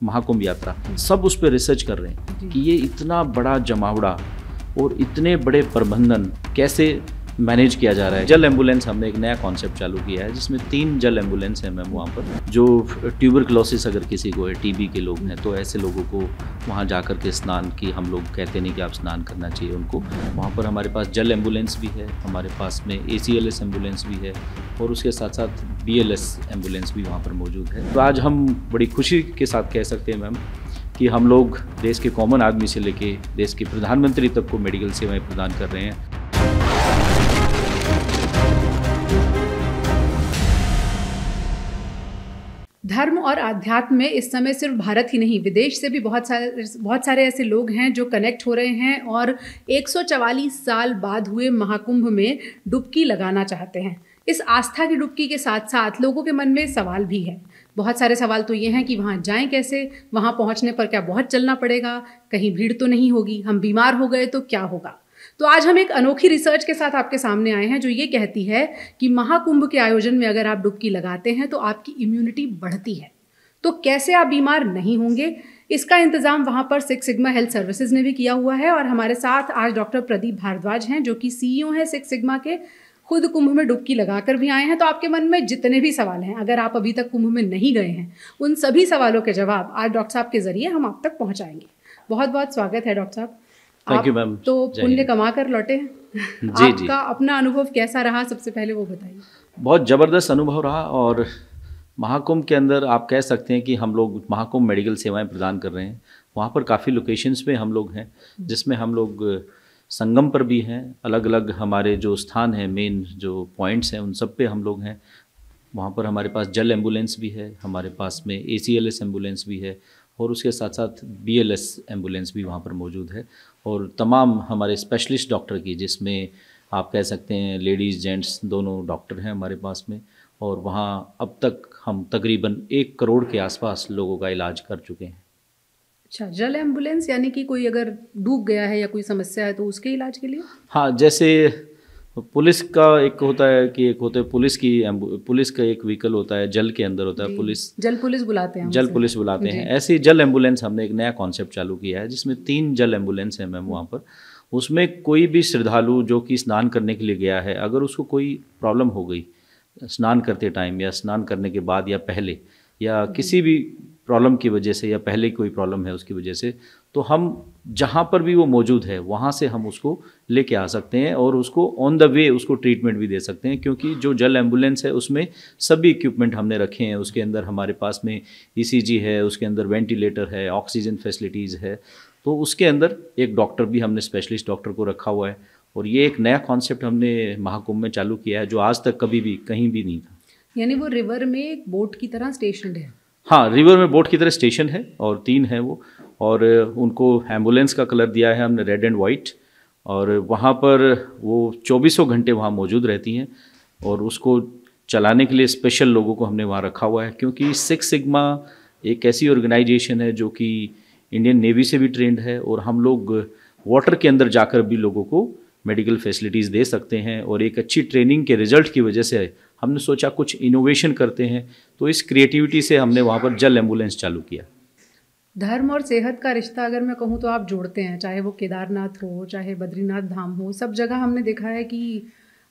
महाकुंभ यात्रा, सब उस पर रिसर्च कर रहे हैं कि ये इतना बड़ा जमावड़ा और इतने बड़े प्रबंधन कैसे मैनेज किया जा रहा है। जल एम्बुलेंस हमने एक नया कॉन्सेप्ट चालू किया है जिसमें 3 जल एम्बुलेंस हैं मैम वहाँ पर। जो ट्यूबरक्लोसिस अगर किसी को है, टीबी के लोग हैं, तो ऐसे लोगों को वहाँ जाकर के स्नान की, हम लोग कहते नहीं कि आप स्नान करना चाहिए उनको, वहाँ पर हमारे पास जल एम्बुलेंस भी है, हमारे पास में ACLS एम्बुलेंस भी है और उसके साथ साथ BLS एम्बुलेंस भी वहाँ पर मौजूद है। तो आज हम बड़ी खुशी के साथ कह सकते हैं मैम कि हम लोग देश के कॉमन आदमी से लेके देश के प्रधानमंत्री तक को मेडिकल सेवाएं प्रदान कर रहे हैं। धर्म और आध्यात्म में इस समय सिर्फ भारत ही नहीं, विदेश से भी बहुत सारे ऐसे लोग हैं जो कनेक्ट हो रहे हैं और 144 साल बाद हुए महाकुंभ में डुबकी लगाना चाहते हैं। इस आस्था की डुबकी के साथ साथ लोगों के मन में सवाल भी है। बहुत सारे सवाल तो ये हैं कि वहाँ जाएं कैसे, वहाँ पहुँचने पर क्या बहुत चलना पड़ेगा, कहीं भीड़ तो नहीं होगी, हम बीमार हो गए तो क्या होगा। तो आज हम एक अनोखी रिसर्च के साथ आपके सामने आए हैं जो ये कहती है कि महाकुंभ के आयोजन में अगर आप डुबकी लगाते हैं तो आपकी इम्यूनिटी बढ़ती है। तो कैसे आप बीमार नहीं होंगे, इसका इंतजाम वहाँ पर सिक्स सिग्मा हेल्थ सर्विसेज ने भी किया हुआ है। और हमारे साथ आज डॉक्टर प्रदीप भारद्वाज हैं जो कि CEO हैं सिक्स सिग्मा के, खुद कुंभ में डुबकी लगाकर भी आए हैं। तो आपके मन में जितने भी सवाल हैं, अगर आप अभी तक कुंभ में नहीं गए हैं, उन सभी सवालों के जवाब आज डॉक्टर साहब के जरिए हम आप तक पहुँचाएंगे। बहुत बहुत स्वागत है डॉक्टर साहब। Thank you ma'am. तो पुण्य कमा कर लौटे हैं। जी आपका अपना अनुभव कैसा रहा, सबसे पहले वो बताइए। बहुत ज़बरदस्त अनुभव रहा और महाकुंभ के अंदर आप कह सकते हैं कि हम लोग महाकुंभ मेडिकल सेवाएं प्रदान कर रहे हैं। वहाँ पर काफ़ी लोकेशंस पे हम लोग हैं जिसमें हम लोग संगम पर भी हैं, अलग अलग हमारे जो स्थान हैं, मेन जो पॉइंट्स हैं, उन सब पे हम लोग हैं। वहाँ पर हमारे पास जल एम्बुलेंस भी है, हमारे पास में ACLS एम्बुलेंस भी है और उसके साथ साथ BLS एम्बुलेंस भी वहाँ पर मौजूद है और तमाम हमारे स्पेशलिस्ट डॉक्टर की, जिसमें आप कह सकते हैं लेडीज़ जेंट्स दोनों डॉक्टर हैं हमारे पास में। और वहाँ अब तक हम तकरीबन 1 करोड़ के आसपास लोगों का इलाज कर चुके हैं। अच्छा, जल एम्बुलेंस यानी कि कोई अगर डूब गया है या कोई समस्या है तो उसके इलाज के लिए? हाँ, जैसे पुलिस का एक होता है कि एक होता है पुलिस का एक व्हीकल होता है, जल के अंदर होता है पुलिस, जल पुलिस बुलाते हैं, जल पुलिस बुलाते हैं। ऐसे ही जल एम्बुलेंस हमने एक नया कॉन्सेप्ट चालू किया है जिसमें 3 जल एम्बुलेंस हैं मैम वहाँ पर। उसमें कोई भी श्रद्धालु जो कि स्नान करने के लिए गया है, अगर उसको कोई प्रॉब्लम हो गई स्नान करते टाइम या स्नान करने के बाद या पहले, या किसी भी प्रॉब्लम की वजह से या पहले कोई प्रॉब्लम है उसकी वजह से, तो हम जहाँ पर भी वो मौजूद है वहाँ से हम उसको लेके आ सकते हैं और उसको ऑन द वे उसको ट्रीटमेंट भी दे सकते हैं। क्योंकि जो जल एम्बुलेंस है उसमें सभी इक्विपमेंट हमने रखे हैं। उसके अंदर हमारे पास में ECG है, उसके अंदर वेंटिलेटर है, ऑक्सीजन फैसिलिटीज़ है, तो उसके अंदर एक डॉक्टर भी हमने स्पेशलिस्ट डॉक्टर को रखा हुआ है। और ये एक नया कॉन्सेप्ट हमने महाकुंभ में चालू किया है जो आज तक कभी भी कहीं भी नहीं था। यानी वो रिवर में एक बोट की तरह स्टेशन है? हाँ, रिवर में बोट की तरह स्टेशन है और 3 हैं वो, और उनको एम्बुलेंस का कलर दिया है हमने रेड एंड वाइट, और वहाँ पर वो 24 घंटे वहाँ मौजूद रहती हैं और उसको चलाने के लिए स्पेशल लोगों को हमने वहाँ रखा हुआ है। क्योंकि सिक्स सिग्मा एक ऐसी ऑर्गेनाइजेशन है जो कि इंडियन नेवी से भी ट्रेंड है और हम लोग वाटर के अंदर जाकर भी लोगों को मेडिकल फैसिलिटीज़ दे सकते हैं। और एक अच्छी ट्रेनिंग के रिजल्ट की वजह से हमने सोचा कुछ इनोवेशन करते हैं, तो इस क्रिएटिविटी से हमने वहाँ पर जल एम्बुलेंस चालू किया। धर्म और सेहत का रिश्ता अगर मैं कहूँ तो आप जोड़ते हैं, चाहे वो केदारनाथ हो, चाहे बद्रीनाथ धाम हो, सब जगह हमने देखा है कि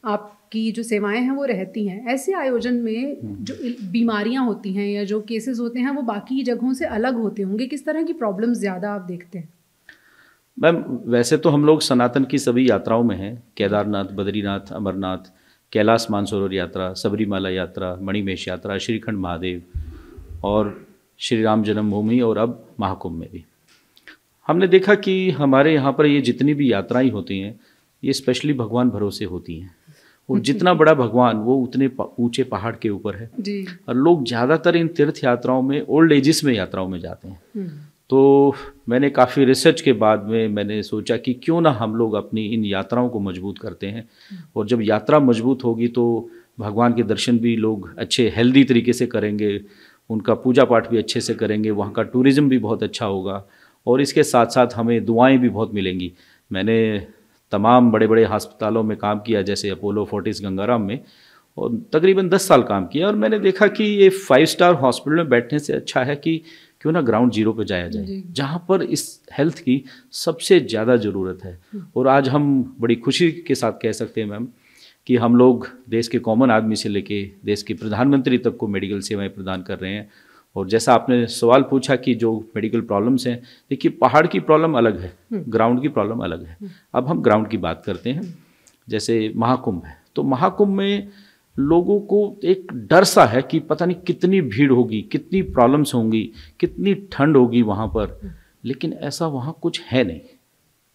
आपकी जो सेवाएं हैं वो रहती हैं। ऐसे आयोजन में जो बीमारियां होती हैं या जो केसेस होते हैं वो बाकी जगहों से अलग होते होंगे, किस तरह की प्रॉब्लम्स ज़्यादा आप देखते हैं? मैम, वैसे तो हम लोग सनातन की सभी यात्राओं में हैं, केदारनाथ, बद्रीनाथ, अमरनाथ, कैलाश मानसरोवर यात्रा, सबरीमाला यात्रा, मणिमहेश यात्रा, श्रीखंड महादेव और श्री राम जन्मभूमि और अब महाकुंभ में भी हमने देखा कि हमारे यहाँ पर ये जितनी भी यात्राएं होती हैं ये स्पेशली भगवान भरोसे होती हैं। और जितना बड़ा भगवान वो उतने ऊंचे पहाड़ के ऊपर है जी। और लोग ज़्यादातर इन तीर्थ यात्राओं में ओल्ड एजिस में यात्राओं में जाते हैं। तो मैंने काफ़ी रिसर्च के बाद में मैंने सोचा कि क्यों ना हम लोग अपनी इन यात्राओं को मजबूत करते हैं, और जब यात्रा मजबूत होगी तो भगवान के दर्शन भी लोग अच्छे हेल्दी तरीके से करेंगे, उनका पूजा पाठ भी अच्छे से करेंगे, वहाँ का टूरिज़्म भी बहुत अच्छा होगा और इसके साथ साथ हमें दुआएं भी बहुत मिलेंगी। मैंने तमाम बड़े बड़े अस्पतालों में काम किया, जैसे अपोलो फोर्टिस गंगाराम में, और तकरीबन 10 साल काम किया, और मैंने देखा कि ये 5 स्टार हॉस्पिटल में बैठने से अच्छा है कि क्यों ना ग्राउंड जीरो पे जाया जाए, जहाँ पर इस हेल्थ की सबसे ज़्यादा ज़रूरत है। और आज हम बड़ी खुशी के साथ कह सकते हैं मैम कि हम लोग देश के कॉमन आदमी से लेके देश के प्रधानमंत्री तक को मेडिकल सेवाएं प्रदान कर रहे हैं। और जैसा आपने सवाल पूछा कि जो मेडिकल प्रॉब्लम्स हैं, देखिए पहाड़ की प्रॉब्लम अलग है, ग्राउंड की प्रॉब्लम अलग है। अब हम ग्राउंड की बात करते हैं। जैसे महाकुंभ है, तो महाकुंभ में लोगों को एक डर सा है कि पता नहीं कितनी भीड़ होगी, कितनी प्रॉब्लम्स होंगी, कितनी ठंड होगी वहाँ पर, लेकिन ऐसा वहाँ कुछ है नहीं।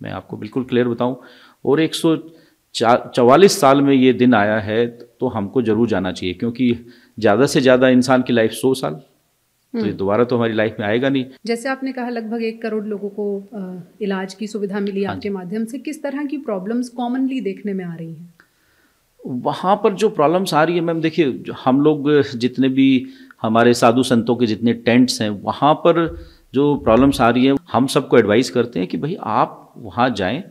मैं आपको बिल्कुल क्लियर बताऊँ, और 144 साल में ये दिन आया है तो हमको जरूर जाना चाहिए, क्योंकि ज़्यादा से ज़्यादा इंसान की लाइफ 100 साल, तो ये दोबारा तो हमारी लाइफ में आएगा नहीं। जैसे आपने कहा लगभग 1 करोड़ लोगों को इलाज की सुविधा मिली आपके माध्यम से, किस तरह की प्रॉब्लम्स कॉमनली देखने में आ रही हैं? वहाँ पर जो प्रॉब्लम्स आ रही है मैम, देखिए हम लोग जितने भी हमारे साधु संतों के जितने टेंट्स हैं, वहाँ पर जो प्रॉब्लम्स आ रही है, हम सबको एडवाइस करते हैं कि भाई आप वहाँ जाएं।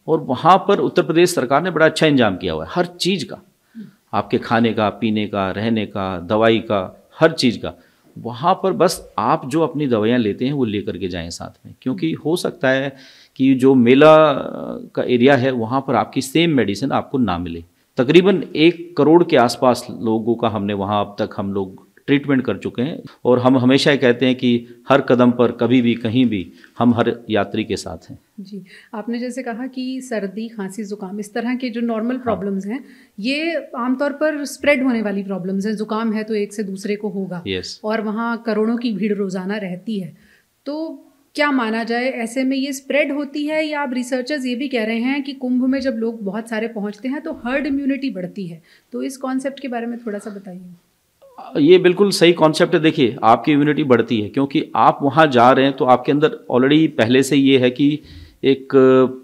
और वहाँ पर उत्तर प्रदेश सरकार ने बड़ा अच्छा इंतजाम किया हुआ है हर चीज़ का, आपके खाने का, पीने का, रहने का, दवाई का, हर चीज़ का। वहाँ पर बस आप जो अपनी दवाइयाँ लेते हैं वो लेकर के जाएं साथ में, क्योंकि हो सकता है कि जो मेला का एरिया है वहाँ पर आपकी सेम मेडिसिन आपको ना मिले। तकरीबन 1 करोड़ के आसपास लोगों का हमने वहाँ अब तक हम लोग ट्रीटमेंट कर चुके हैं। और हम हमेशा कहते हैं कि हर कदम पर, कभी भी, कहीं भी हम हर यात्री के साथ हैं। जी, आपने जैसे कहा कि सर्दी, खांसी, जुकाम, इस तरह के जो नॉर्मल प्रॉब्लम्स हैं, ये आमतौर पर स्प्रेड होने वाली प्रॉब्लम्स हैं। जुकाम है तो एक से दूसरे को होगा, और वहाँ करोड़ों की भीड़ रोजाना रहती है। तो क्या माना जाए, ऐसे में ये स्प्रेड होती है, या आप रिसर्चर्स ये भी कह रहे हैं कि कुंभ में जब लोग बहुत सारे पहुँचते हैं तो हर्ड इम्यूनिटी बढ़ती है? तो इस कॉन्सेप्ट के बारे में थोड़ा सा बताइए। ये बिल्कुल सही कॉन्सेप्ट है। देखिए आपकी इम्यूनिटी बढ़ती है क्योंकि आप वहाँ जा रहे हैं, तो आपके अंदर ऑलरेडी पहले से ये है कि एक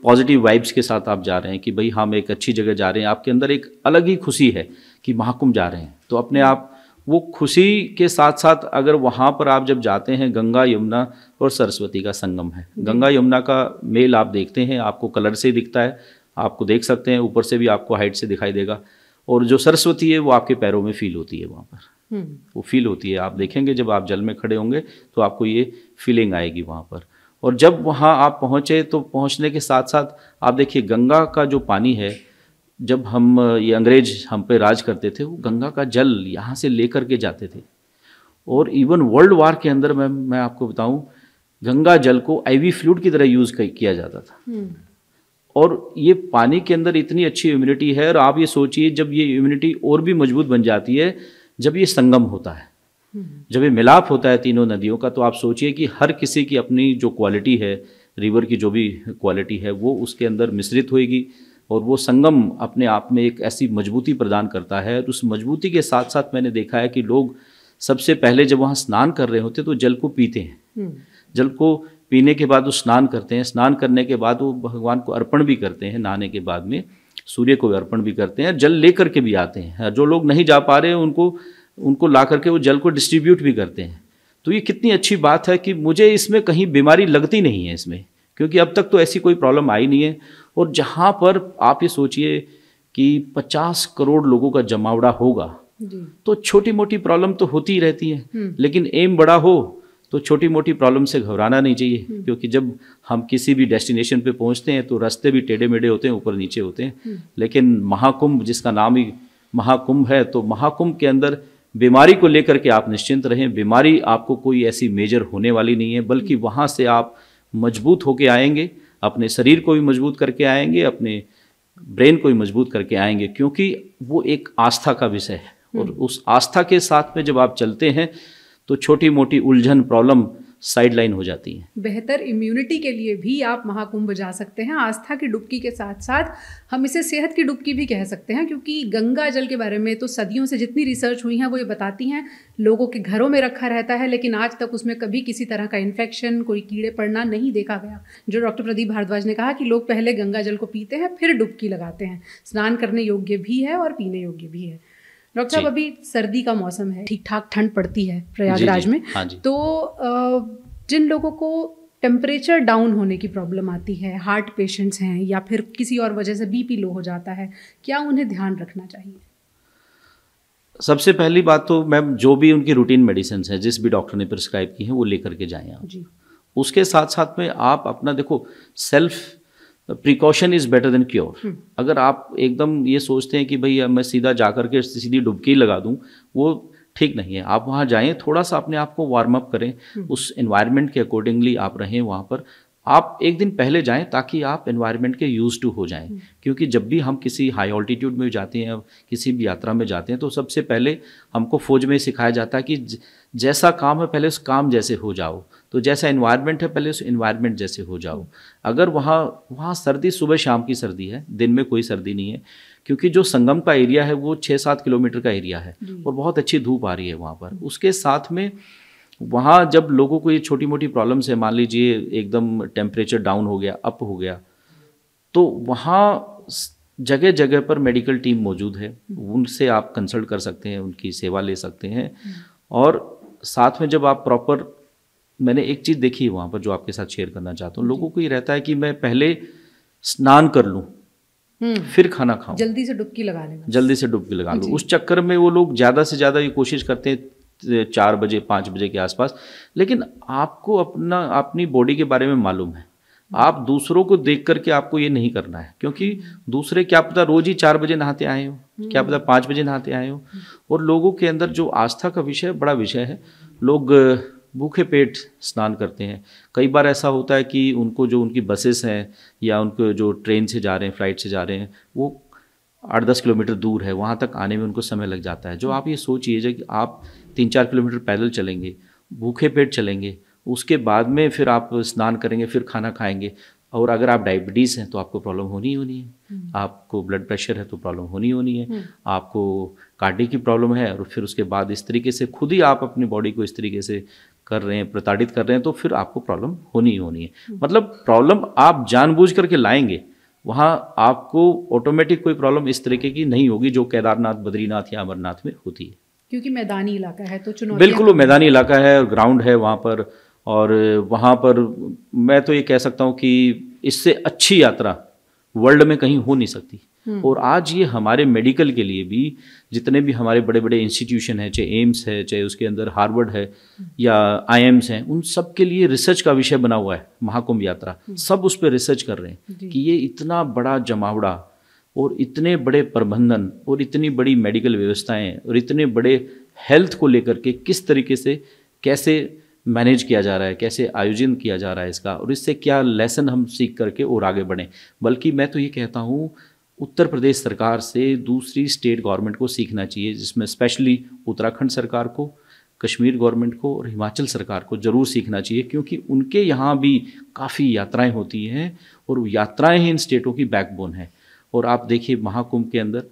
पॉजिटिव वाइब्स के साथ आप जा रहे हैं कि भाई हम एक अच्छी जगह जा रहे हैं। आपके अंदर एक अलग ही खुशी है कि महाकुंभ जा रहे हैं, तो अपने आप वो खुशी के साथ साथ अगर वहाँ पर आप जब जाते हैं, गंगा यमुना और सरस्वती का संगम है। गंगा यमुना का मेल आप देखते हैं, आपको कलर से दिखता है, आपको देख सकते हैं, ऊपर से भी आपको हाइट से दिखाई देगा। और जो सरस्वती है वो आपके पैरों में फील होती है, वहाँ पर वो फील होती है। आप देखेंगे जब आप जल में खड़े होंगे तो आपको ये फीलिंग आएगी वहाँ पर। और जब वहाँ आप पहुँचे तो पहुँचने के साथ साथ आप देखिए गंगा का जो पानी है, जब हम ये अंग्रेज हम पे राज करते थे, वो गंगा का जल यहाँ से लेकर के जाते थे। और इवन वर्ल्ड वार के अंदर मैं आपको बताऊँ, गंगा जल को IV फ्लूइड की तरह यूज़ किया जाता था। और ये पानी के अंदर इतनी अच्छी इम्यूनिटी है। और आप ये सोचिए जब ये इम्यूनिटी और भी मजबूत बन जाती है जब ये संगम होता है, जब ये मिलाप होता है तीनों नदियों का, तो आप सोचिए कि हर किसी की अपनी जो क्वालिटी है, रिवर की जो भी क्वालिटी है, वो उसके अंदर मिश्रित होएगी। और वो संगम अपने आप में एक ऐसी मजबूती प्रदान करता है। और उस मजबूती के साथ साथ मैंने देखा है कि लोग सबसे पहले जब वहाँ स्नान कर रहे होते तो जल को पीते हैं। जल को पीने के बाद वो स्नान करते हैं। स्नान करने के बाद वो भगवान को अर्पण भी करते हैं। नहाने के बाद में सूर्य को अर्पण भी करते हैं। जल लेकर के भी आते हैं। जो लोग नहीं जा पा रहे हैं उनको ला करके वो जल को डिस्ट्रीब्यूट भी करते हैं। तो ये कितनी अच्छी बात है कि मुझे इसमें कहीं बीमारी लगती नहीं है इसमें, क्योंकि अब तक तो ऐसी कोई प्रॉब्लम आई नहीं है। और जहाँ पर आप ये सोचिए कि 50 करोड़ लोगों का जमावड़ा होगा, तो छोटी मोटी प्रॉब्लम तो होती ही रहती है। लेकिन एम बड़ा हो तो छोटी मोटी प्रॉब्लम से घबराना नहीं चाहिए, क्योंकि जब हम किसी भी डेस्टिनेशन पे पहुंचते हैं तो रास्ते भी टेढ़े मेढ़े होते हैं, ऊपर नीचे होते हैं। लेकिन महाकुंभ, जिसका नाम ही महाकुंभ है, तो महाकुंभ के अंदर बीमारी को लेकर के आप निश्चिंत रहें। बीमारी आपको कोई ऐसी मेजर होने वाली नहीं है, बल्कि वहाँ से आप मजबूत होके आएंगे, अपने शरीर को भी मजबूत करके आएंगे, अपने ब्रेन को भी मजबूत करके आएंगे, क्योंकि वो एक आस्था का विषय है। और उस आस्था के साथ में जब आप चलते हैं तो छोटी मोटी उलझन, प्रॉब्लम साइडलाइन हो जाती है। बेहतर इम्यूनिटी के लिए भी आप महाकुंभ जा सकते हैं। आस्था की डुबकी के साथ साथ हम इसे सेहत की डुबकी भी कह सकते हैं, क्योंकि गंगा जल के बारे में तो सदियों से जितनी रिसर्च हुई हैं वो ये बताती हैं लोगों के घरों में रखा रहता है, लेकिन आज तक उसमें कभी किसी तरह का इन्फेक्शन, कोई कीड़े पड़ना नहीं देखा गया। जो डॉक्टर प्रदीप भारद्वाज ने कहा कि लोग पहले गंगा जल को पीते हैं, फिर डुबकी लगाते हैं। स्नान करने योग्य भी है और पीने योग्य भी है। डॉक्टर साहब, अभी सर्दी का मौसम है, ठीक ठाक ठंड पड़ती है प्रयागराज में। तो जिन लोगों को टेम्परेचर डाउन होने की प्रॉब्लम आती है, हार्ट पेशेंट्स हैं या फिर किसी और वजह से BP लो हो जाता है, क्या उन्हें ध्यान रखना चाहिए? सबसे पहली बात तो मैम, जो भी उनकी रूटीन मेडिसिन है, जिस भी डॉक्टर ने प्रिस्क्राइब की है, वो लेकर के जाएं आप जी। उसके साथ साथ में आप अपना देखो, self precaution is better than cure. अगर आप एकदम ये सोचते हैं कि भाई मैं सीधा जा कर के सीधी डुबकी लगा दूं, वो ठीक नहीं है। आप वहाँ जाएं, थोड़ा सा अपने आप को वार्म अप करें, उस एनवायरनमेंट के अकॉर्डिंगली आप रहें वहाँ पर। आप एक दिन पहले जाएं ताकि आप एनवायरनमेंट के यूज टू हो जाएं, क्योंकि जब भी हम किसी हाई ऑल्टीट्यूड में जाते हैं, किसी भी यात्रा में जाते हैं, तो सबसे पहले हमको फौज में सिखाया जाता है कि जैसा काम है पहले उस काम जैसे हो जाओ, तो जैसा एनवायरनमेंट है पहले उस एनवायरनमेंट जैसे हो जाओ। अगर वहाँ सर्दी सुबह शाम की सर्दी है, दिन में कोई सर्दी नहीं है, क्योंकि जो संगम का एरिया है वो 6-7 किलोमीटर का एरिया है और बहुत अच्छी धूप आ रही है वहाँ पर। उसके साथ में वहाँ जब लोगों को ये छोटी मोटी प्रॉब्लम्स है, मान लीजिए एकदम टेम्परेचर डाउन हो गया, अप हो गया, तो वहाँ जगह जगह पर मेडिकल टीम मौजूद है, उनसे आप कंसल्ट कर सकते हैं, उनकी सेवा ले सकते हैं। और साथ में जब आप प्रॉपर, मैंने एक चीज़ देखी है वहाँ पर जो आपके साथ शेयर करना चाहता हूँ, लोगों को ये रहता है कि मैं पहले स्नान कर लूँ फिर खाना खाऊं, जल्दी से डुबकी लगा लेना, जल्दी से डुबकी लगा लूँ। उस चक्कर में वो लोग ज़्यादा से ज़्यादा ये कोशिश करते हैं 4 बजे 5 बजे के आसपास। लेकिन आपको अपनी बॉडी के बारे में मालूम है, आप दूसरों को देख करके आपको ये नहीं करना है, क्योंकि दूसरे क्या पता रोज ही 4 बजे नहाते आए हो, क्या पता 5 बजे नहाते आए हो। और लोगों के अंदर जो आस्था का विषय बड़ा विषय है, लोग भूखे पेट स्नान करते हैं। कई बार ऐसा होता है कि उनको जो उनकी बसेस हैं या उनको जो ट्रेन से जा रहे हैं, फ्लाइट से जा रहे हैं, वो 8-10 किलोमीटर दूर है, वहाँ तक आने में उनको समय लग जाता है। जो आप ये सोचिए कि आप 3-4 किलोमीटर पैदल चलेंगे, भूखे पेट चलेंगे, उसके बाद में फिर आप स्नान करेंगे, फिर खाना खाएंगे। और अगर आप डायबिटीज़ हैं तो आपको प्रॉब्लम होनी ही होनी है, आपको ब्लड प्रेशर है तो प्रॉब्लम होनी होनी है, आपको कार्डियक की प्रॉब्लम है, और फिर उसके बाद इस तरीके से खुद ही आप अपनी बॉडी को इस तरीके से कर रहे हैं, प्रताड़ित कर रहे हैं, तो फिर आपको प्रॉब्लम होनी ही होनी है। मतलब प्रॉब्लम आप जानबूझ करके लाएंगे, वहाँ आपको ऑटोमेटिक कोई प्रॉब्लम इस तरीके की नहीं होगी जो केदारनाथ, बद्रीनाथ या अमरनाथ में होती है, क्योंकि मैदानी इलाका है तो चुनौती। बिल्कुल वो मैदानी इलाका है, ग्राउंड है वहाँ पर, और वहाँ पर मैं तो ये कह सकता हूँ कि इससे अच्छी यात्रा वर्ल्ड में कहीं हो नहीं सकती। और आज ये हमारे मेडिकल के लिए भी, जितने भी हमारे बड़े बड़े इंस्टीट्यूशन हैं, चाहे एम्स है, चाहे उसके अंदर हार्वर्ड है या आईएम्स हैं, उन सब के लिए रिसर्च का विषय बना हुआ है महाकुंभ यात्रा। सब उस पर रिसर्च कर रहे हैं कि ये इतना बड़ा जमावड़ा और इतने बड़े प्रबंधन और इतनी बड़ी मेडिकल व्यवस्थाएं और इतने बड़े हेल्थ को लेकर के किस तरीके से कैसे मैनेज किया जा रहा है, कैसे आयोजन किया जा रहा है इसका, और इससे क्या लेसन हम सीख करके और आगे बढ़ें। बल्कि मैं तो ये कहता हूँ उत्तर प्रदेश सरकार से दूसरी स्टेट गवर्नमेंट को सीखना चाहिए, जिसमें स्पेशली उत्तराखंड सरकार को, कश्मीर गवर्नमेंट को और हिमाचल सरकार को ज़रूर सीखना चाहिए, क्योंकि उनके यहाँ भी काफ़ी यात्राएं होती हैं और यात्राएं ही इन स्टेटों की बैकबोन है। और आप देखिए महाकुंभ के अंदर,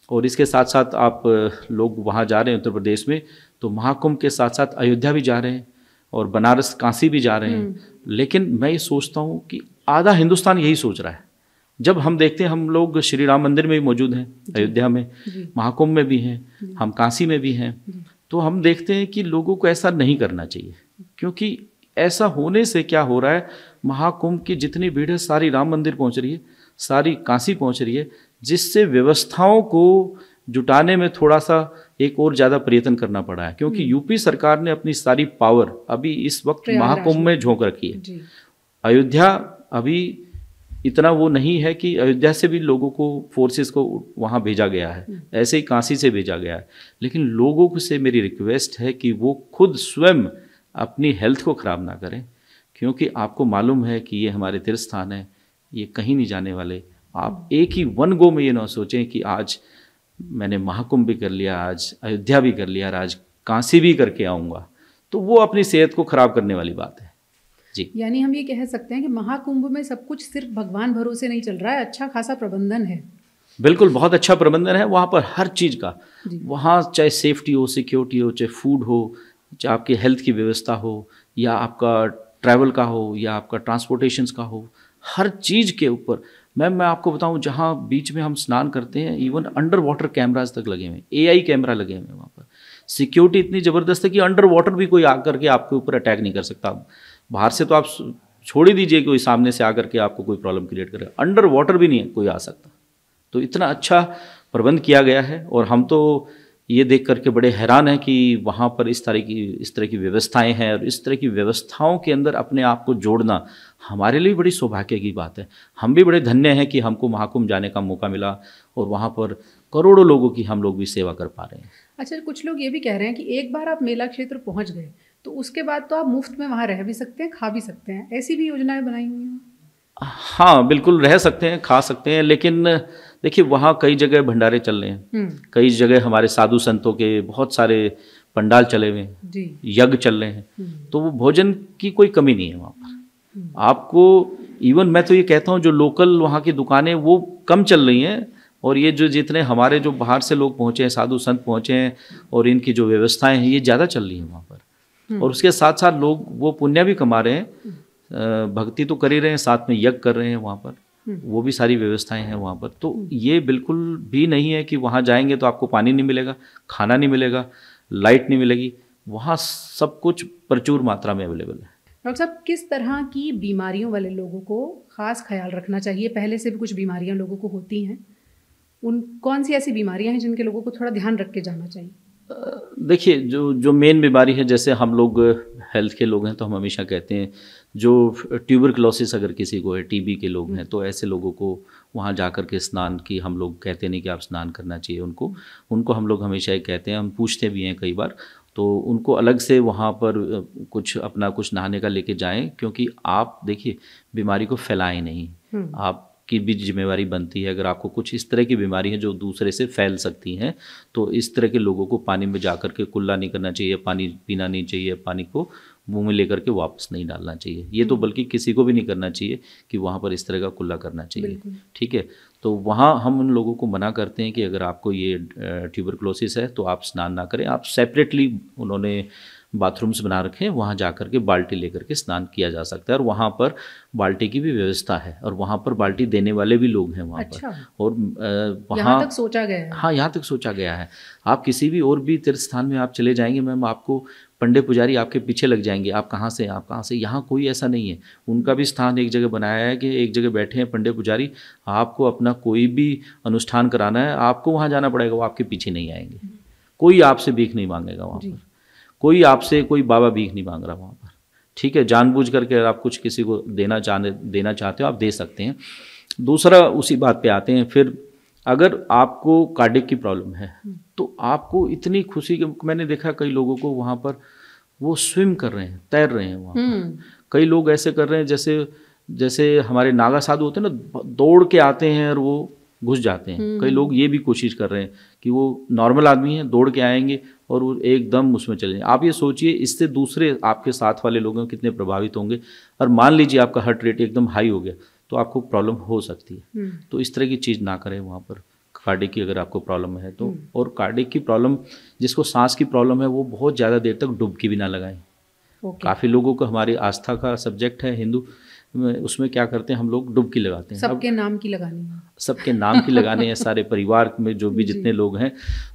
और इसके साथ साथ आप लोग वहाँ जा रहे हैं उत्तर प्रदेश में, तो महाकुंभ के साथ साथ अयोध्या भी जा रहे हैं और बनारस काशी भी जा रहे हैं। लेकिन मैं ये सोचता हूँ कि आधा हिंदुस्तान यही सोच रहा है। जब हम देखते हैं, हम लोग श्री राम मंदिर में भी मौजूद हैं, अयोध्या में, महाकुंभ में भी हैं, हम काशी में भी हैं, तो हम देखते हैं कि लोगों को ऐसा नहीं करना चाहिए, क्योंकि ऐसा होने से क्या हो रहा है, महाकुंभ की जितनी भीड़ है सारी राम मंदिर पहुंच रही है, सारी काशी पहुंच रही है, जिससे व्यवस्थाओं को जुटाने में थोड़ा सा एक और ज़्यादा प्रयत्न करना पड़ा है, क्योंकि यूपी सरकार ने अपनी सारी पावर अभी इस वक्त महाकुंभ में झोंक रखी है। अयोध्या अभी इतना वो नहीं है कि अयोध्या से भी लोगों को, फोर्सेस को वहाँ भेजा गया है, ऐसे ही काशी से भेजा गया है। लेकिन लोगों से मेरी रिक्वेस्ट है कि वो खुद स्वयं अपनी हेल्थ को ख़राब ना करें, क्योंकि आपको मालूम है कि ये हमारे तीर्थ स्थान है, ये कहीं नहीं जाने वाले। आप एक ही वन गो में ये ना सोचें कि आज मैंने महाकुंभ भी कर लिया, आज अयोध्या भी कर लिया, आज काशी भी करके आऊँगा, तो वो अपनी सेहत को ख़राब करने वाली बात है जी। यानी हम ये कह सकते हैं कि महाकुंभ में सब कुछ सिर्फ भगवान भरोसे नहीं चल रहा है, अच्छा खासा प्रबंधन है। बिल्कुल, बहुत अच्छा प्रबंधन है वहाँ पर, हर चीज़ का। वहाँ चाहे सेफ्टी हो, सिक्योरिटी हो, चाहे फूड हो, चाहे आपकी हेल्थ की व्यवस्था हो, या आपका ट्रैवल का हो, या आपका ट्रांसपोर्टेशन का हो, हर चीज़ के ऊपर। मैं आपको बताऊं, जहाँ बीच में हम स्नान करते हैं, इवन अंडर वाटर कैमराज तक लगे हुए, AI कैमरा लगे हुए हैं वहाँ पर। सिक्योरिटी इतनी ज़बरदस्त है कि अंडर वाटर भी कोई आकर के आपके ऊपर अटैक नहीं कर सकता। बाहर से तो आप छोड़ ही दीजिए, कोई सामने से आकर के आपको कोई प्रॉब्लम क्रिएट करे, अंडर वाटर भी नहीं कोई आ सकता। तो इतना अच्छा प्रबंध किया गया है। और हम तो ये देख करके बड़े हैरान हैं कि वहाँ पर इस तरह की व्यवस्थाएं हैं, और इस तरह की व्यवस्थाओं के अंदर अपने आप को जोड़ना हमारे लिए बड़ी सौभाग्य की बात है। हम भी बड़े धन्य हैं कि हमको महाकुंभ जाने का मौका मिला और वहाँ पर करोड़ों लोगों की हम लोग भी सेवा कर पा रहे हैं। अच्छा, कुछ लोग ये भी कह रहे हैं कि एक बार आप मेला क्षेत्र पहुँच गए तो उसके बाद तो आप मुफ्त में वहाँ रह भी सकते हैं, खा भी सकते हैं, ऐसी भी योजनाएं बनाई हुई हैं? हाँ, बिल्कुल रह सकते हैं, खा सकते हैं, लेकिन देखिए वहाँ कई जगह भंडारे चल रहे हैं, कई जगह हमारे साधु संतों के बहुत सारे पंडाल चले हुए हैं, यज्ञ चल रहे हैं, तो वो भोजन की कोई कमी नहीं है वहाँ पर। आपको इवन मैं तो ये कहता हूँ जो लोकल वहाँ की दुकानें वो कम चल रही हैं, और ये जो जितने हमारे जो बाहर से लोग पहुँचे हैं, साधु संत पहुँचे हैं, और इनकी जो व्यवस्थाएं हैं ये ज़्यादा चल रही हैं वहाँ पर। और उसके साथ साथ लोग वो पुण्य भी कमा रहे हैं, भक्ति तो कर ही रहे हैं, साथ में यज्ञ कर रहे हैं वहाँ पर, वो भी सारी व्यवस्थाएं हैं वहाँ पर। तो ये बिल्कुल भी नहीं है कि वहाँ जाएंगे तो आपको पानी नहीं मिलेगा, खाना नहीं मिलेगा, लाइट नहीं मिलेगी, वहाँ सब कुछ प्रचुर मात्रा में अवेलेबल है। डॉक्टर साहब, किस तरह की बीमारियों वाले लोगों को खास ख्याल रखना चाहिए? पहले से भी कुछ बीमारियां लोगों को होती हैं, उन कौन सी ऐसी बीमारियां हैं जिनके लोगों को थोड़ा ध्यान रख के जाना चाहिए? देखिए जो मेन बीमारी है, जैसे हम लोग हेल्थ के लोग हैं तो हम हमेशा कहते हैं जो ट्यूबरक्लोसिस अगर किसी को है, टीबी के लोग हैं, तो ऐसे लोगों को वहाँ जा कर के स्नान की हम लोग कहते नहीं कि आप स्नान करना चाहिए उनको हम लोग हमेशा ही कहते हैं, हम पूछते भी हैं कई बार, तो उनको अलग से वहाँ पर कुछ नहाने का लेके जाएं, क्योंकि आप देखिए बीमारी को फैलाएं नहीं, आपकी भी जिम्मेवारी बनती है। अगर आपको कुछ इस तरह की बीमारी है जो दूसरे से फैल सकती हैं, तो इस तरह के लोगों को पानी में जा कर के कुल्ला नहीं करना चाहिए, पानी पीना नहीं चाहिए, पानी को मुंह में लेकर के वापस नहीं डालना चाहिए। ये तो बल्कि किसी को भी नहीं करना चाहिए कि वहाँ पर इस तरह का कुल्ला करना चाहिए, ठीक है। तो वहाँ हम उन लोगों को मना करते हैं कि अगर आपको ये ट्यूबरक्लोसिस है तो आप स्नान ना करें, आप सेपरेटली उन्होंने बाथरूम्स बना रखे हैं, वहाँ जा कर के बाल्टी लेकर के स्नान किया जा सकता है, और वहाँ पर बाल्टी की भी व्यवस्था है, और वहाँ पर बाल्टी देने वाले भी लोग हैं वहाँ पर। और वहाँ यहाँ तक सोचा गया है? हाँ, यहाँ तक सोचा गया है। आप किसी भी और भी तीर्थ स्थान में आप चले जाएंगे मैम, आपको पंडे पुजारी आपके पीछे लग जाएंगे, आप कहाँ से, आप कहाँ से। यहाँ कोई ऐसा नहीं है, उनका भी स्थान एक जगह बनाया है कि एक जगह बैठे हैं पंडे पुजारी, आपको अपना कोई भी अनुष्ठान कराना है आपको वहाँ जाना पड़ेगा, वो आपके पीछे नहीं आएंगे, कोई आपसे भीख नहीं मांगेगा वहाँ पर, कोई आपसे कोई बाबा भीख नहीं मांग रहा वहाँ पर, ठीक है। जानबूझ करके अगर आप कुछ किसी को देना चाहते हो आप दे सकते हैं। दूसरा उसी बात पे आते हैं, फिर अगर आपको कार्डियक की प्रॉब्लम है तो आपको इतनी खुशी कि मैंने देखा कई लोगों को वहाँ पर वो स्विम कर रहे हैं, तैर रहे हैं वहाँ पर। कई लोग ऐसे कर रहे हैं जैसे हमारे नागा साधु होते हैं ना, दौड़ के आते हैं और वो घुस जाते हैं। कई लोग ये भी कोशिश कर रहे हैं कि वो नॉर्मल आदमी हैं, दौड़ के आएंगे और वो एकदम उसमें चले जाएंगे। आप ये सोचिए इससे दूसरे आपके साथ वाले लोग कितने प्रभावित होंगे, और मान लीजिए आपका हार्ट रेट एकदम हाई हो गया तो आपको प्रॉब्लम हो सकती है। तो इस तरह की चीज़ ना करें वहाँ पर। कार्डियक की अगर आपको प्रॉब्लम है तो, और कार्डियक की प्रॉब्लम जिसको सांस की प्रॉब्लम है वो बहुत ज़्यादा देर तक डुबकी भी ना लगाएं। काफ़ी लोगों को, हमारी आस्था का सब्जेक्ट है हिंदू, उसमें क्या करते हैं हम लोग डुबकी लगाते हैं। सबके नाम की लगानी है, सबके नाम की लगानी है, सारे परिवार में जो भी जितने लोग हैं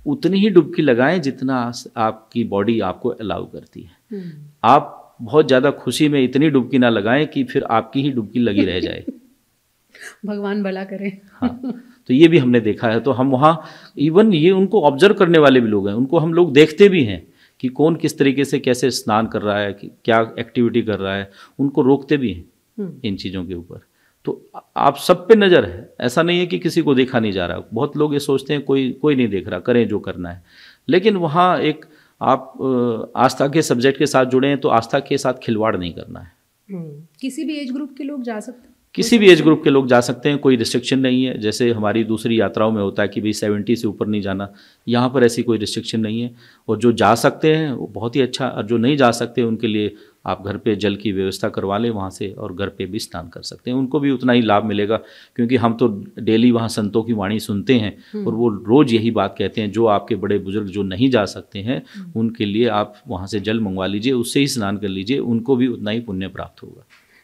उतनी ही डुबकी लगाएं जितना आपकी बॉडी आपको अलाउ करती है। आप बहुत ज़्यादा खुशी में इतनी डुबकी ना लगाएं कि फिर आपकी ही डुबकी लगी रह जाए। भगवान भला करे। हाँ, तो ये भी हमने देखा है। तो हम वहाँ इवन ये उनको ऑब्जर्व करने वाले भी लोग हैं, उनको हम लोग देखते भी हैं कि कौन किस तरीके से कैसे स्नान कर रहा है, कि क्या एक्टिविटी कर रहा है, उनको रोकते भी हैं इन चीज़ों के ऊपर। तो आप सब पे नज़र है, ऐसा नहीं है कि किसी को देखा नहीं जा रहा। बहुत लोग ये सोचते हैं कोई नहीं देख रहा, करें जो करना है। लेकिन वहाँ एक आप आस्था के सब्जेक्ट के साथ जुड़े हैं तो आस्था के साथ खिलवाड़ नहीं करना है। किसी भी एज ग्रुप के लोग जा सकते हैं, किसी भी एज ग्रुप के लोग जा सकते हैं, कोई रिस्ट्रिक्शन नहीं है। जैसे हमारी दूसरी यात्राओं में होता है कि भाई 70 से ऊपर नहीं जाना, यहाँ पर ऐसी कोई रिस्ट्रिक्शन नहीं है। और जो जा सकते हैं वो बहुत ही अच्छा, और जो नहीं जा सकते उनके लिए आप घर पे जल की व्यवस्था करवा लें वहाँ से, और घर पे भी स्नान कर सकते हैं, उनको भी उतना ही लाभ मिलेगा। क्योंकि हम तो डेली वहाँ संतों की वाणी सुनते हैं और वो रोज़ यही बात कहते हैं, जो आपके बड़े बुजुर्ग जो नहीं जा सकते हैं उनके लिए आप वहाँ से जल मंगवा लीजिए, उससे ही स्नान कर लीजिए, उनको भी उतना ही पुण्य प्राप्त होगा।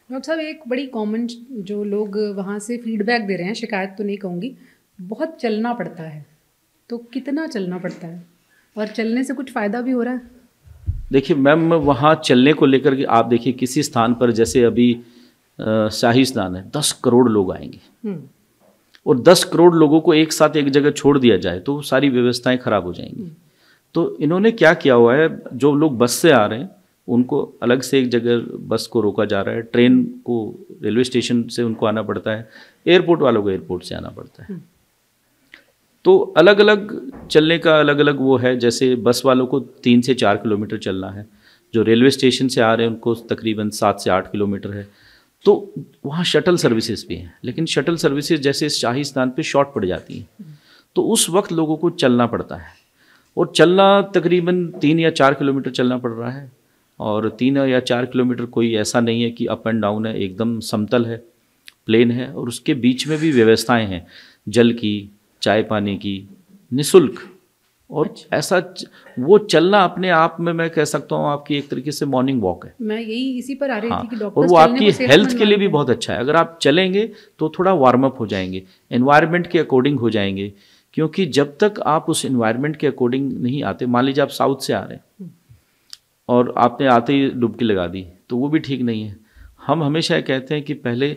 डॉक्टर साहब, एक बड़ी कॉमन जो लोग वहाँ से फीडबैक दे रहे हैं, शिकायत तो नहीं कहूँगी, बहुत चलना पड़ता है, तो कितना चलना पड़ता है और चलने से कुछ फ़ायदा भी हो रहा है? देखिए मैम, वहाँ चलने को लेकर के आप देखिए किसी स्थान पर, जैसे अभी शाही स्नान है, 10 करोड़ लोग आएंगे और 10 करोड़ लोगों को एक साथ एक जगह छोड़ दिया जाए तो सारी व्यवस्थाएं खराब हो जाएंगी। तो इन्होंने क्या किया हुआ है, जो लोग बस से आ रहे हैं उनको अलग से एक जगह बस को रोका जा रहा है, ट्रेन को रेलवे स्टेशन से उनको आना पड़ता है, एयरपोर्ट वालों को एयरपोर्ट से आना पड़ता है। तो अलग अलग चलने का अलग अलग वो है, जैसे बस वालों को 3 से 4 किलोमीटर चलना है, जो रेलवे स्टेशन से आ रहे हैं उनको तकरीबन 7 से 8 किलोमीटर है। तो वहाँ शटल सर्विसेज भी हैं, लेकिन शटल सर्विसेज जैसे शाही स्नान पे शॉर्ट पड़ जाती हैं, तो उस वक्त लोगों को चलना पड़ता है, और चलना तकरीबन 3 या 4 किलोमीटर चलना पड़ रहा है। और 3 या 4 किलोमीटर कोई ऐसा नहीं है कि अप एंड डाउन है, एकदम समतल है, प्लेन है, और उसके बीच में भी व्यवस्थाएं हैं, जल की, चाय पानी की, निःशुल्क। और ऐसा वो चलना अपने आप में मैं कह सकता हूँ आपकी एक तरीके से मॉर्निंग वॉक है। मैं यही इसी पर आ रही थी कि और डॉक्टर्स वो आपकी चलने को हेल्थ के लिए भी बहुत अच्छा है। अगर आप चलेंगे तो थोड़ा वार्म अप हो जाएंगे, एनवायरनमेंट के अकॉर्डिंग हो जाएंगे, क्योंकि जब तक आप उस एनवायरनमेंट के अकॉर्डिंग नहीं आते, मान लीजिए आप साउथ से आ रहे हैं और आपने आते ही डुबकी लगा दी, तो वो भी ठीक नहीं है। हम हमेशा कहते हैं कि पहले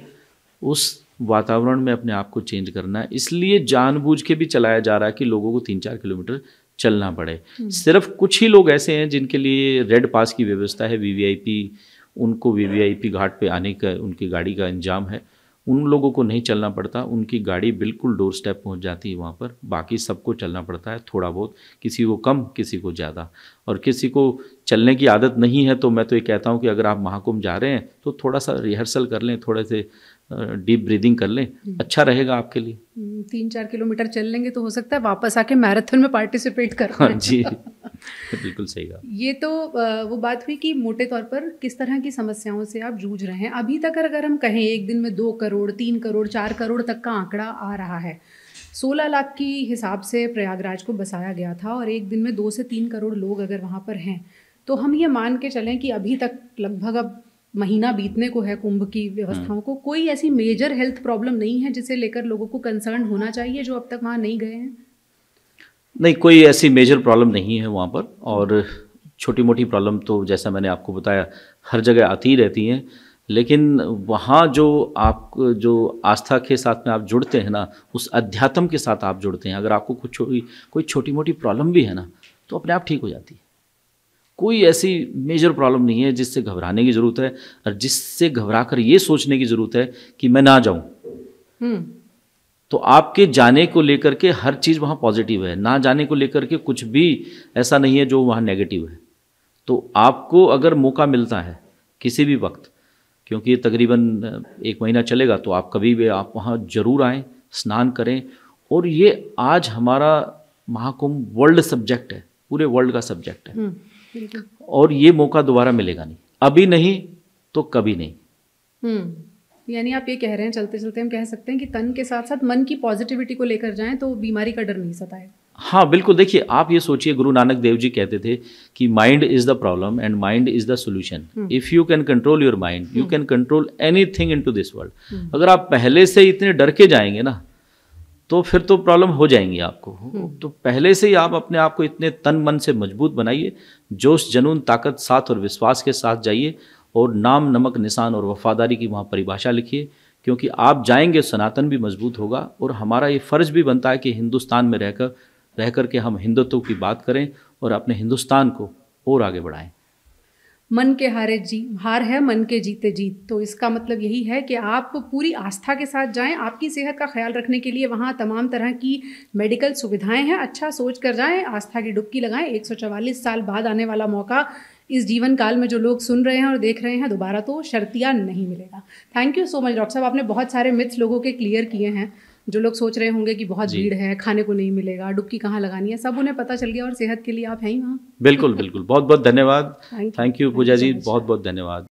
उस वातावरण में अपने आप को चेंज करना है, इसलिए जानबूझ के भी चलाया जा रहा है कि लोगों को 3-4 किलोमीटर चलना पड़े। सिर्फ कुछ ही लोग ऐसे हैं जिनके लिए रेड पास की व्यवस्था है, वीवीआईपी, उनको वीवीआईपी घाट पे आने का उनकी गाड़ी का इंतजाम है, उन लोगों को नहीं चलना पड़ता, उनकी गाड़ी बिल्कुल डोर स्टेप पहुँच जाती है वहाँ पर। बाकी सबको चलना पड़ता है थोड़ा बहुत, किसी को कम किसी को ज़्यादा। और किसी को चलने की आदत नहीं है तो मैं तो ये कहता हूँ कि अगर आप महाकुंभ जा रहे हैं तो थोड़ा सा रिहर्सल कर लें, थोड़े से डीप ब्रीदिंग कर लें, अच्छा रहेगा आपके लिए। 3-4 किलोमीटर चल लेंगे तो हो सकता है वापस आके मैराथन में पार्टिसिपेट कर पाएं। हाँ जी, बिल्कुल सही कहा। ये तो वो बात हुई कि मोटे तौर पर किस तरह की समस्याओं से आप जूझ रहे हैं। अभी तक अगर हम कहें एक दिन में 2 करोड़, 3 करोड़, 4 करोड़ तक का आंकड़ा आ रहा है। 16 लाख की हिसाब से प्रयागराज को बसाया गया था, और एक दिन में 2 से 3 करोड़ लोग अगर वहाँ पर हैं, तो हम ये मान के चलें कि अभी तक लगभग अब महीना बीतने को है कुंभ की व्यवस्थाओं को, कोई ऐसी मेजर हेल्थ प्रॉब्लम नहीं है जिसे लेकर लोगों को कंसर्न होना चाहिए जो अब तक वहाँ नहीं गए हैं? नहीं, कोई ऐसी मेजर प्रॉब्लम नहीं है वहाँ पर। और छोटी मोटी प्रॉब्लम तो जैसा मैंने आपको बताया हर जगह आती ही रहती हैं, लेकिन वहाँ जो आस्था के साथ में आप जुड़ते हैं ना, उस अध्यात्म के साथ आप जुड़ते हैं, अगर आपको कोई छोटी मोटी प्रॉब्लम भी है ना, तो अपने आप ठीक हो जाती है। कोई ऐसी मेजर प्रॉब्लम नहीं है जिससे घबराने की ज़रूरत है, और जिससे घबरा कर ये सोचने की ज़रूरत है कि मैं ना जाऊँ। तो आपके जाने को लेकर के हर चीज़ वहाँ पॉजिटिव है, ना जाने को लेकर के कुछ भी ऐसा नहीं है जो वहाँ नेगेटिव है। तो आपको अगर मौका मिलता है किसी भी वक्त, क्योंकि ये तकरीबन 1 महीना चलेगा, तो आप कभी भी आप वहाँ ज़रूर आएँ, स्नान करें। और ये आज हमारा महाकुंभ वर्ल्ड सब्जेक्ट है, पूरे वर्ल्ड का सब्जेक्ट है, और ये मौका दोबारा मिलेगा नहीं, अभी नहीं तो कभी नहीं। यानी आप ये कह रहे हैं, चलते चलते हम कह सकते हैं कि तन के साथ साथ मन की पॉजिटिविटी को लेकर जाएं तो बीमारी का डर नहीं सताएगा। हाँ बिल्कुल। देखिए, आप ये सोचिए, गुरु नानक देव जी कहते थे कि mind is the problem and mind is the solution. If you can control your mind, you can control anything into this world. अगर आप पहले से इतने डर के जाएंगे ना, तो फिर तो प्रॉब्लम हो जाएंगी आपको। तो पहले से ही आप अपने आप को इतने तन मन से मजबूत बनाइए, जोश, जुनून, ताकत, साथ और विश्वास के साथ जाइए, और नाम, नमक, निशान और वफादारी की वहाँ परिभाषा लिखिए, क्योंकि आप जाएंगे सनातन भी मजबूत होगा। और हमारा ये फ़र्ज़ भी बनता है कि हिंदुस्तान में रह कर के हम हिंदुत्व की बात करें और अपने हिंदुस्तान को और आगे बढ़ाएं। मन के हार है मन के जीते जीत। तो इसका मतलब यही है कि आप पूरी आस्था के साथ जाएं। आपकी सेहत का ख्याल रखने के लिए वहाँ तमाम तरह की मेडिकल सुविधाएं हैं। अच्छा सोच कर जाएं, आस्था की डुबकी लगाएं। 144 साल बाद आने वाला मौका इस जीवन काल में जो लोग सुन रहे हैं और देख रहे हैं, दोबारा तो शर्तिया नहीं मिलेगा। Thank you so much doctor साहब, आपने बहुत सारे मिथ्स लोगों के क्लियर किए हैं। जो लोग सोच रहे होंगे कि बहुत भीड़ है, खाने को नहीं मिलेगा, डुबकी कहाँ लगानी है, सब उन्हें पता चल गया, और सेहत के लिए आप हैं ही वहाँ। बिल्कुल बिल्कुल। बहुत बहुत धन्यवाद। थैंक यू पूजा जी, बहुत बहुत धन्यवाद।